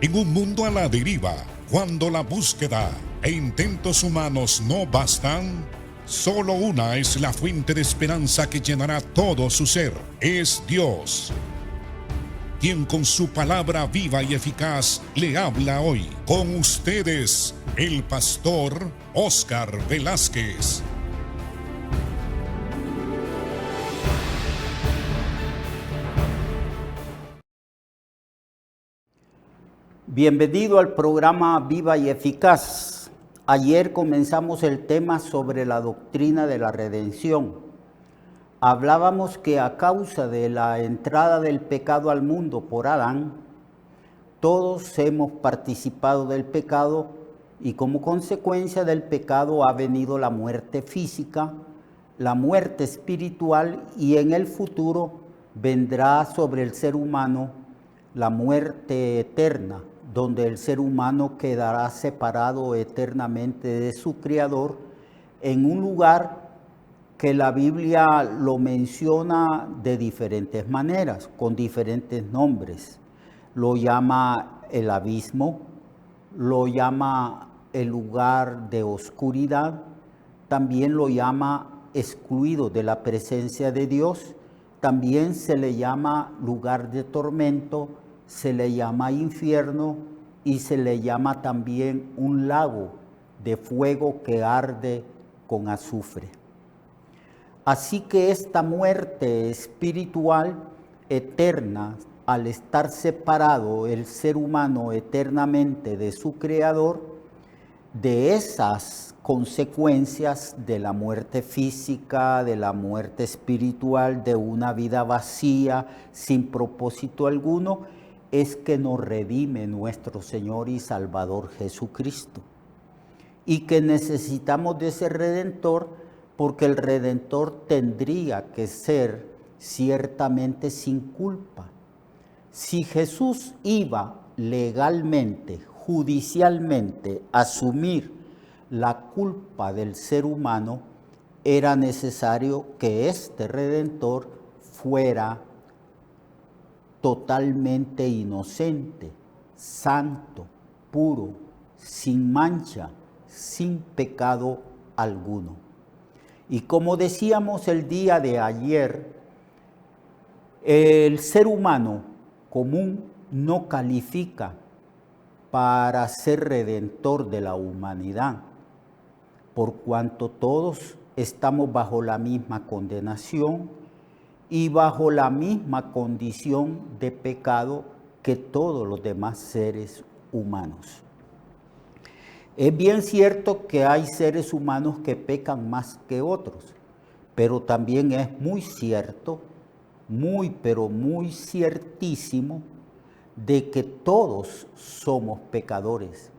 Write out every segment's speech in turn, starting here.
En un mundo a la deriva, cuando la búsqueda e intentos humanos no bastan, solo una es la fuente de esperanza que llenará todo su ser. Es Dios, quien con su palabra viva y eficaz le habla hoy. Con ustedes, el pastor Óscar Velázquez. Bienvenido al programa Viva y Eficaz. Ayer comenzamos el tema sobre la doctrina de la redención. Hablábamos que a causa de la entrada del pecado al mundo por Adán, todos hemos participado del pecado y como consecuencia del pecado ha venido la muerte física, la muerte espiritual y en el futuro vendrá sobre el ser humano la muerte eterna, donde el ser humano quedará separado eternamente de su Creador en un lugar que la Biblia lo menciona de diferentes maneras, con diferentes nombres. Lo llama el abismo, lo llama el lugar de oscuridad, también lo llama excluido de la presencia de Dios, también se le llama lugar de tormento, se le llama infierno y se le llama también un lago de fuego que arde con azufre. Así que esta muerte espiritual eterna, al estar separado el ser humano eternamente de su Creador, de esas consecuencias de la muerte física, de la muerte espiritual, de una vida vacía, sin propósito alguno, es que nos redime nuestro Señor y Salvador Jesucristo. Y que necesitamos de ese Redentor porque el Redentor tendría que ser ciertamente sin culpa. Si Jesús iba legalmente, judicialmente, a asumir la culpa del ser humano, era necesario que este Redentor fuera totalmente inocente, santo, puro, sin mancha, sin pecado alguno. Y como decíamos el día de ayer, el ser humano común no califica para ser redentor de la humanidad, por cuanto todos estamos bajo la misma condenación y bajo la misma condición de pecado que todos los demás seres humanos. Es bien cierto que hay seres humanos que pecan más que otros, pero también es muy cierto, pero muy ciertísimo, de que todos somos pecadores,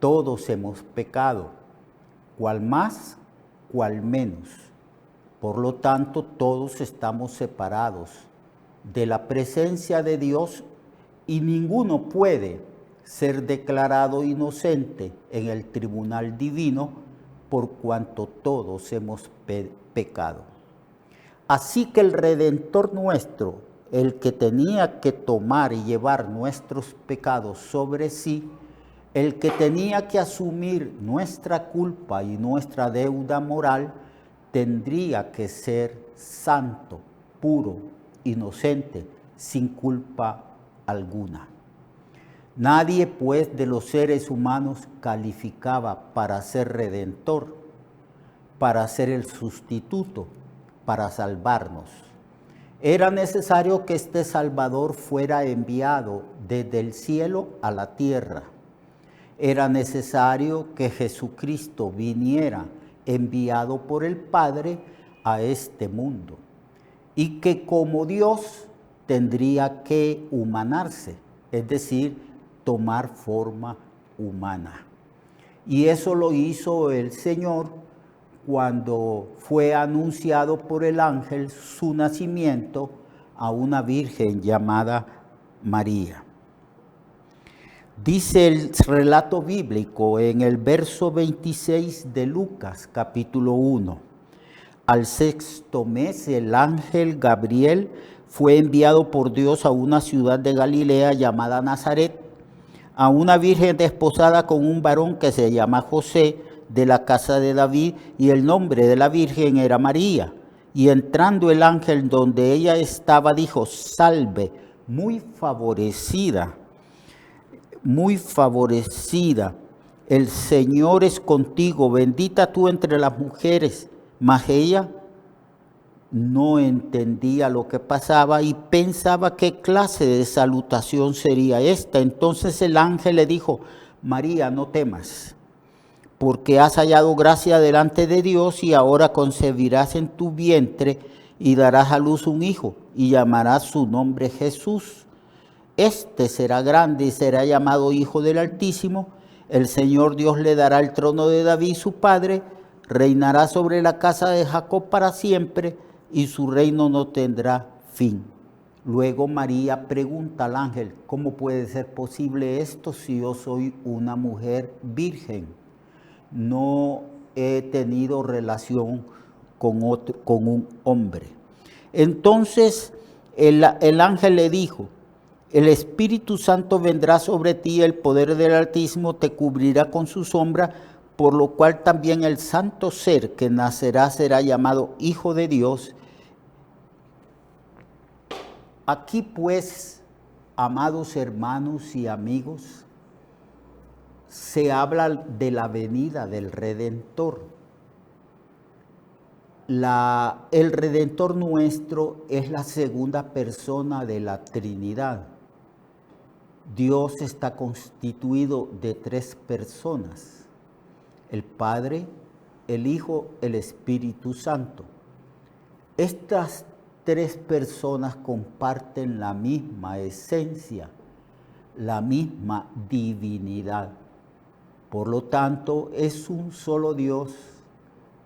todos hemos pecado, cual más, cual menos. Por lo tanto, todos estamos separados de la presencia de Dios y ninguno puede ser declarado inocente en el tribunal divino por cuanto todos hemos pecado. Así que el Redentor nuestro, el que tenía que tomar y llevar nuestros pecados sobre sí, el que tenía que asumir nuestra culpa y nuestra deuda moral, tendría que ser santo, puro, inocente, sin culpa alguna. Nadie, pues, de los seres humanos calificaba para ser redentor, para ser el sustituto, para salvarnos. Era necesario que este Salvador fuera enviado desde el cielo a la tierra. Era necesario que Jesucristo viniera enviado por el Padre a este mundo y que como Dios tendría que humanarse, es decir, tomar forma humana. Y eso lo hizo el Señor cuando fue anunciado por el ángel su nacimiento a una virgen llamada María. Dice el relato bíblico en el verso 26 de Lucas, capítulo 1. Al sexto mes, el ángel Gabriel fue enviado por Dios a una ciudad de Galilea llamada Nazaret, a una virgen desposada con un varón que se llama José, de la casa de David, y el nombre de la virgen era María. Y entrando el ángel donde ella estaba, dijo: salve, muy favorecida, el Señor es contigo, bendita tú entre las mujeres. Mas ella no entendía lo que pasaba y pensaba qué clase de salutación sería esta. Entonces el ángel le dijo: María, no temas, porque has hallado gracia delante de Dios, y ahora concebirás en tu vientre y darás a luz un hijo, y llamarás su nombre Jesús. Este será grande y será llamado Hijo del Altísimo. El Señor Dios le dará el trono de David su padre, reinará sobre la casa de Jacob para siempre, y su reino no tendrá fin. Luego María pregunta al ángel: ¿cómo puede ser posible esto si yo soy una mujer virgen? No he tenido relación con un hombre. Entonces el ángel le dijo: el Espíritu Santo vendrá sobre ti, el poder del Altísimo te cubrirá con su sombra, por lo cual también el santo ser que nacerá será llamado Hijo de Dios. Aquí pues, amados hermanos y amigos, se habla de la venida del Redentor. El Redentor nuestro es la segunda persona de la Trinidad. Dios está constituido de tres personas: el Padre, el Hijo, el Espíritu Santo. Estas tres personas comparten la misma esencia, la misma divinidad. Por lo tanto, es un solo Dios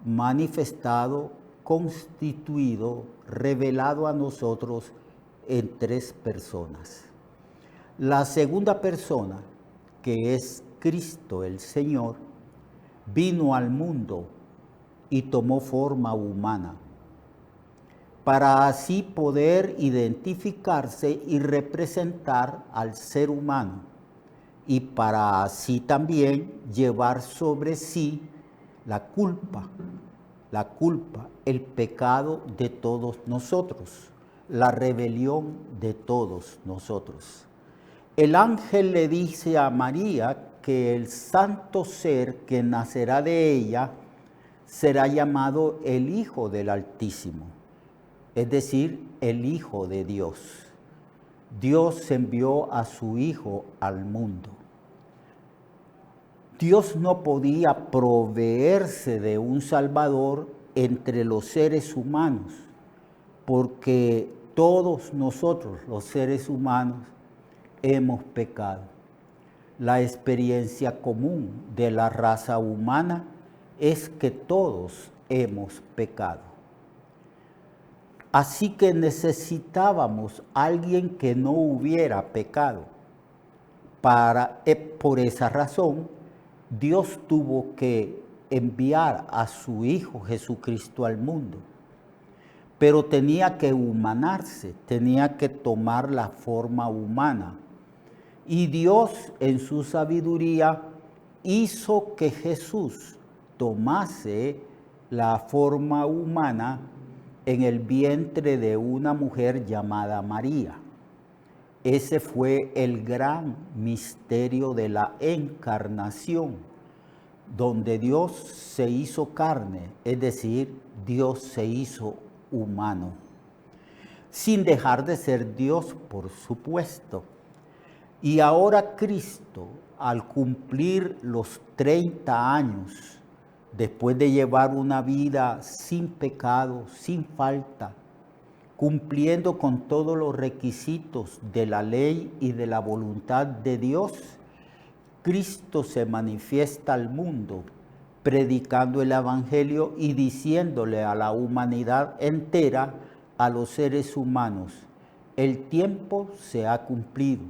manifestado, constituido, revelado a nosotros en tres personas. La segunda persona, que es Cristo el Señor, vino al mundo y tomó forma humana, para así poder identificarse y representar al ser humano, y para así también llevar sobre sí la culpa, el pecado de todos nosotros, la rebelión de todos nosotros. El ángel le dice a María que el santo ser que nacerá de ella será llamado el Hijo del Altísimo, es decir, el Hijo de Dios. Dios envió a su Hijo al mundo. Dios no podía proveerse de un Salvador entre los seres humanos, porque todos nosotros, los seres humanos, hemos pecado. La experiencia común de la raza humana es que todos hemos pecado. Así que necesitábamos a alguien que no hubiera pecado. Por esa razón, Dios tuvo que enviar a su Hijo Jesucristo al mundo. Pero tenía que humanarse, tenía que tomar la forma humana. Y Dios, en su sabiduría, hizo que Jesús tomase la forma humana en el vientre de una mujer llamada María. Ese fue el gran misterio de la encarnación, donde Dios se hizo carne, es decir, Dios se hizo humano, sin dejar de ser Dios, por supuesto. Y ahora Cristo, al cumplir los 30 años, después de llevar una vida sin pecado, sin falta, cumpliendo con todos los requisitos de la ley y de la voluntad de Dios, Cristo se manifiesta al mundo, predicando el Evangelio y diciéndole a la humanidad entera, a los seres humanos: el tiempo se ha cumplido,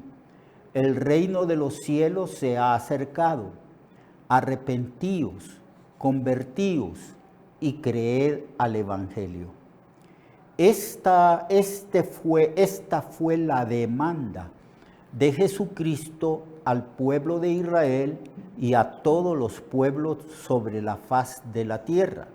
el reino de los cielos se ha acercado, arrepentíos, convertíos y creed al Evangelio. Esta fue la demanda de Jesucristo al pueblo de Israel y a todos los pueblos sobre la faz de la tierra.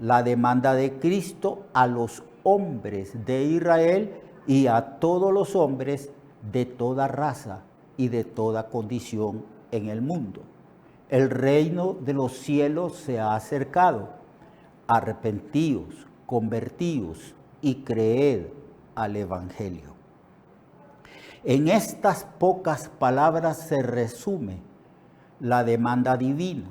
La demanda de Cristo a los hombres de Israel y a todos los hombres de toda raza y de toda condición en el mundo. El reino de los cielos se ha acercado. Arrepentíos, convertíos y creed al Evangelio. En estas pocas palabras se resume la demanda divina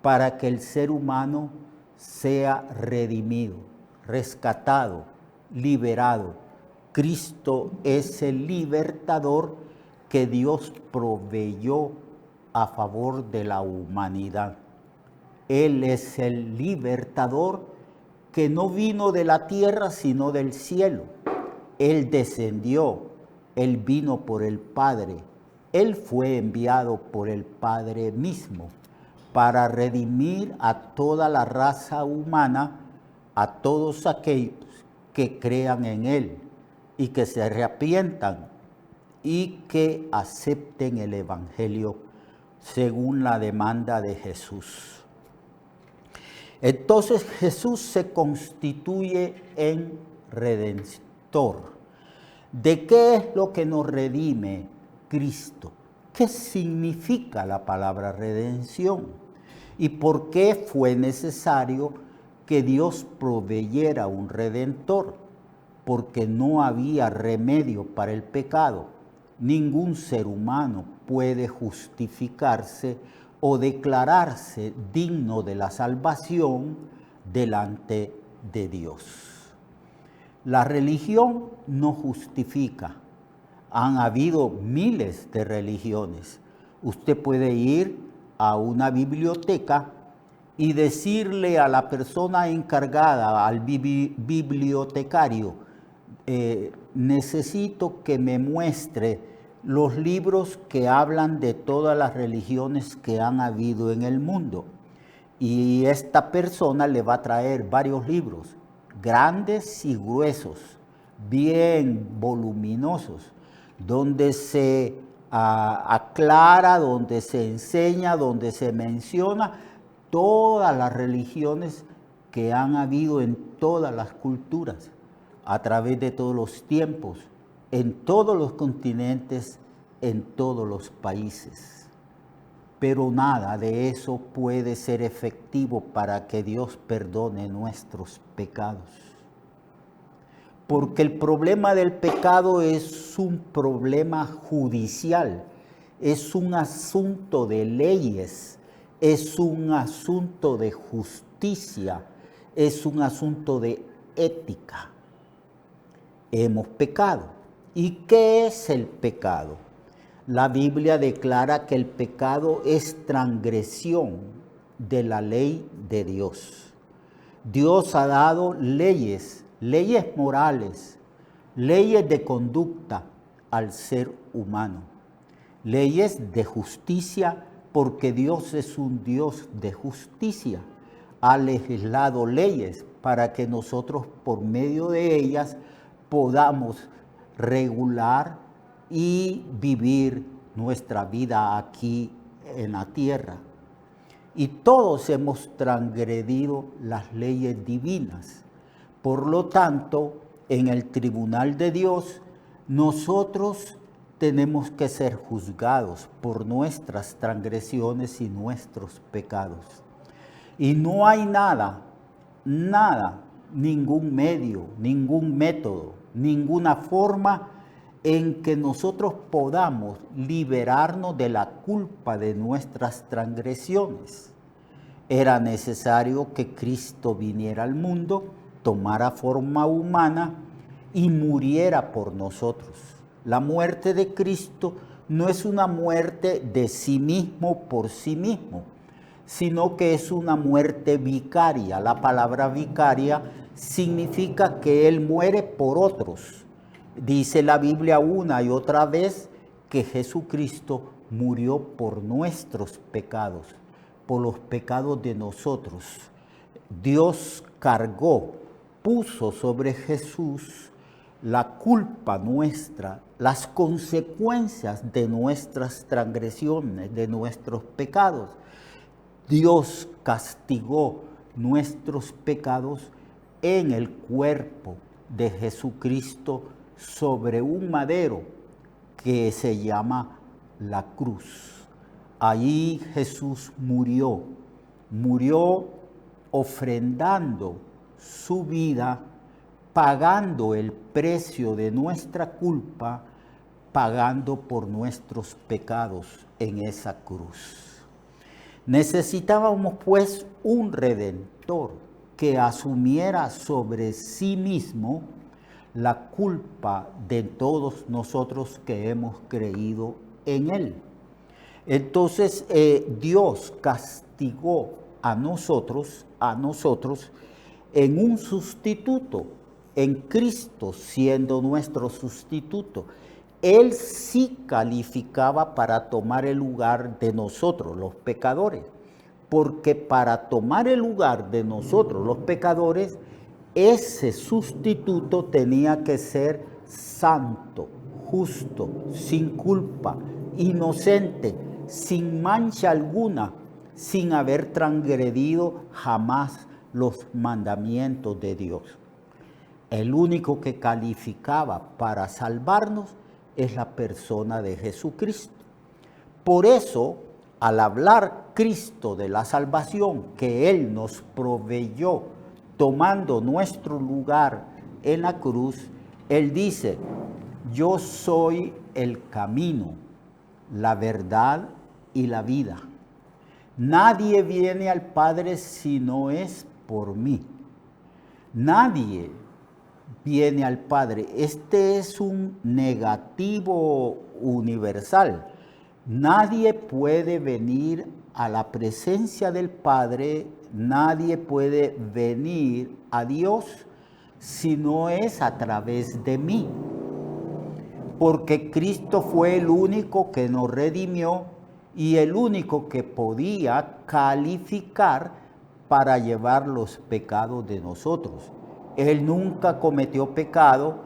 para que el ser humano sea redimido, rescatado, liberado. Cristo es el libertador que Dios proveyó a favor de la humanidad. Él es el libertador que no vino de la tierra sino del cielo. Él descendió, Él vino por el Padre. Él fue enviado por el Padre mismo para redimir a toda la raza humana, a todos aquellos que crean en Él y que se arrepientan y que acepten el Evangelio según la demanda de Jesús. Entonces Jesús se constituye en redentor. ¿De qué es lo que nos redime Cristo? ¿Qué significa la palabra redención? ¿Y por qué fue necesario que Dios proveyera un redentor? Porque no había remedio para el pecado. Ningún ser humano puede justificarse o declararse digno de la salvación delante de Dios. La religión no justifica. Han habido miles de religiones. Usted puede ir a una biblioteca y decirle a la persona encargada, al bibliotecario, necesito que me muestre los libros que hablan de todas las religiones que han habido en el mundo. Y esta persona le va a traer varios libros, grandes y gruesos, bien voluminosos, donde se aclara, donde se enseña, donde se menciona todas las religiones que han habido en todas las culturas, a través de todos los tiempos, en todos los continentes, en todos los países. Pero nada de eso puede ser efectivo para que Dios perdone nuestros pecados. Porque el problema del pecado es un problema judicial, es un asunto de leyes, es un asunto de justicia, es un asunto de ética. Hemos pecado. ¿Y qué es el pecado? La Biblia declara que el pecado es transgresión de la ley de Dios. Dios ha dado leyes morales, leyes de conducta al ser humano, leyes de justicia, porque Dios es un Dios de justicia. Ha legislado leyes para que nosotros por medio de ellas podamos regular y vivir nuestra vida aquí en la tierra. Y todos hemos transgredido las leyes divinas. Por lo tanto, en el tribunal de Dios, nosotros tenemos que ser juzgados por nuestras transgresiones y nuestros pecados. Y no hay nada, ningún medio, ningún método, ninguna forma en que nosotros podamos liberarnos de la culpa de nuestras transgresiones. Era necesario que Cristo viniera al mundo, tomara forma humana y muriera por nosotros. La muerte de Cristo no es una muerte de sí mismo por sí mismo, sino que es una muerte vicaria. La palabra vicaria significa que Él muere por otros. Dice la Biblia una y otra vez que Jesucristo murió por nuestros pecados, por los pecados de nosotros. Dios cargó, puso sobre Jesús la culpa nuestra, las consecuencias de nuestras transgresiones, de nuestros pecados. Dios castigó nuestros pecados en el cuerpo de Jesucristo sobre un madero que se llama la cruz. Allí Jesús murió ofrendando su vida, pagando el precio de nuestra culpa, pagando por nuestros pecados en esa cruz. Necesitábamos pues un redentor que asumiera sobre sí mismo la culpa de todos nosotros que hemos creído en él. Entonces Dios castigó a nosotros en un sustituto, en Cristo siendo nuestro sustituto. Él sí calificaba para tomar el lugar de nosotros, los pecadores, porque para tomar el lugar de nosotros, los pecadores, ese sustituto tenía que ser santo, justo, sin culpa, inocente, sin mancha alguna, sin haber transgredido jamás los mandamientos de Dios. El único que calificaba para salvarnos es la persona de Jesucristo. Por eso, al hablar Cristo de la salvación que Él nos proveyó, tomando nuestro lugar en la cruz, Él dice: yo soy el camino, la verdad y la vida. Nadie viene al Padre si no es por mí. Nadie viene al Padre. Este es un negativo universal. Nadie puede venir a la presencia del Padre, nadie puede venir a Dios si no es a través de mí. Porque Cristo fue el único que nos redimió y el único que podía calificar para llevar los pecados de nosotros. Él nunca cometió pecado,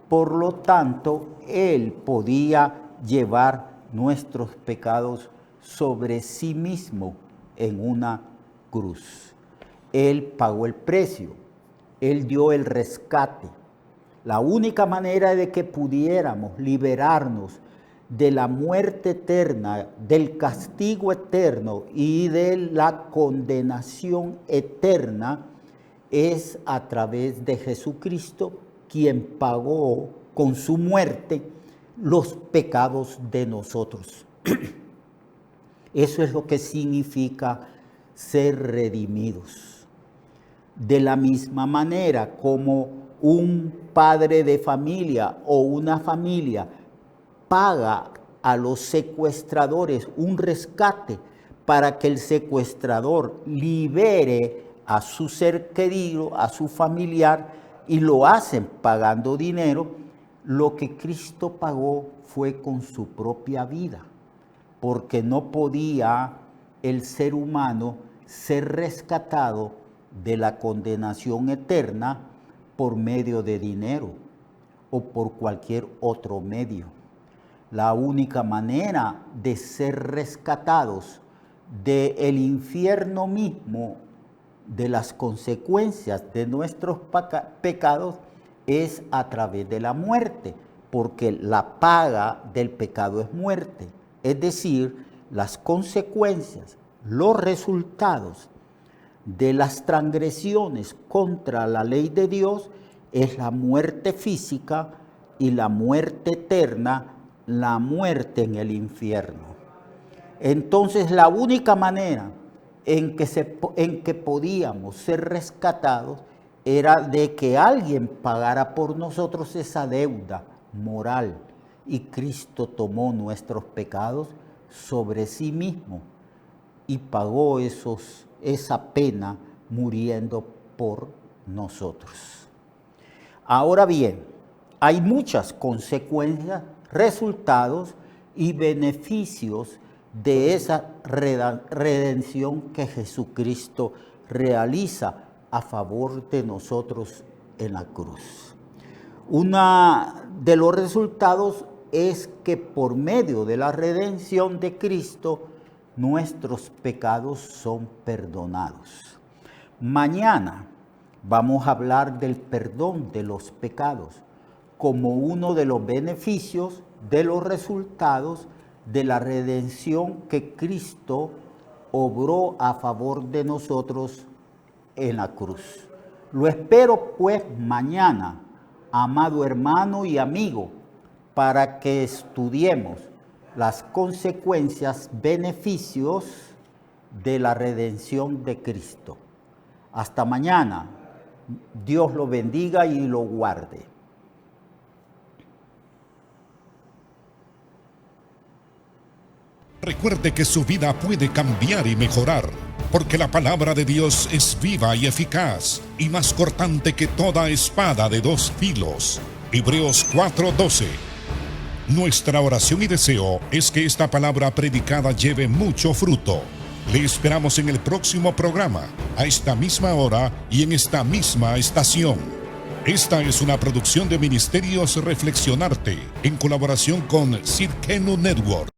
por lo tanto, Él podía llevar nuestros pecados sobre sí mismo en una cruz. Él pagó el precio, Él dio el rescate. La única manera de que pudiéramos liberarnos de la muerte eterna, del castigo eterno y de la condenación eterna es a través de Jesucristo, quien pagó con su muerte los pecados de nosotros. Eso es lo que significa ser redimidos. De la misma manera como un padre de familia o una familia paga a los secuestradores un rescate para que el secuestrador libere a su ser querido, a su familiar, y lo hacen pagando dinero, lo que Cristo pagó fue con su propia vida, porque no podía el ser humano ser rescatado de la condenación eterna por medio de dinero o por cualquier otro medio. La única manera de ser rescatados del infierno mismo, de las consecuencias de nuestros pecados, es a través de la muerte, porque la paga del pecado es muerte. Es decir, las consecuencias, los resultados de las transgresiones contra la ley de Dios es la muerte física y la muerte eterna, la muerte en el infierno. Entonces, la única manera en que podíamos ser rescatados era de que alguien pagara por nosotros esa deuda moral, y Cristo tomó nuestros pecados sobre sí mismo y pagó esa pena muriendo por nosotros. Ahora bien, hay muchas consecuencias, resultados y beneficios de esa redención que Jesucristo realiza a favor de nosotros en la cruz. Uno de los resultados es que por medio de la redención de Cristo, nuestros pecados son perdonados. Mañana vamos a hablar del perdón de los pecados como uno de los beneficios, de los resultados de la redención que Cristo obró a favor de nosotros en la cruz. Lo espero pues mañana, amado hermano y amigo, para que estudiemos las consecuencias, beneficios de la redención de Cristo. Hasta mañana. Dios lo bendiga y lo guarde. Recuerde que su vida puede cambiar y mejorar, porque la palabra de Dios es viva y eficaz, y más cortante que toda espada de dos filos. Hebreos 4:12. Nuestra oración y deseo es que esta palabra predicada lleve mucho fruto. Le esperamos en el próximo programa, a esta misma hora y en esta misma estación. Esta es una producción de Ministerios Reflexionarte, en colaboración con Sidkenu Network.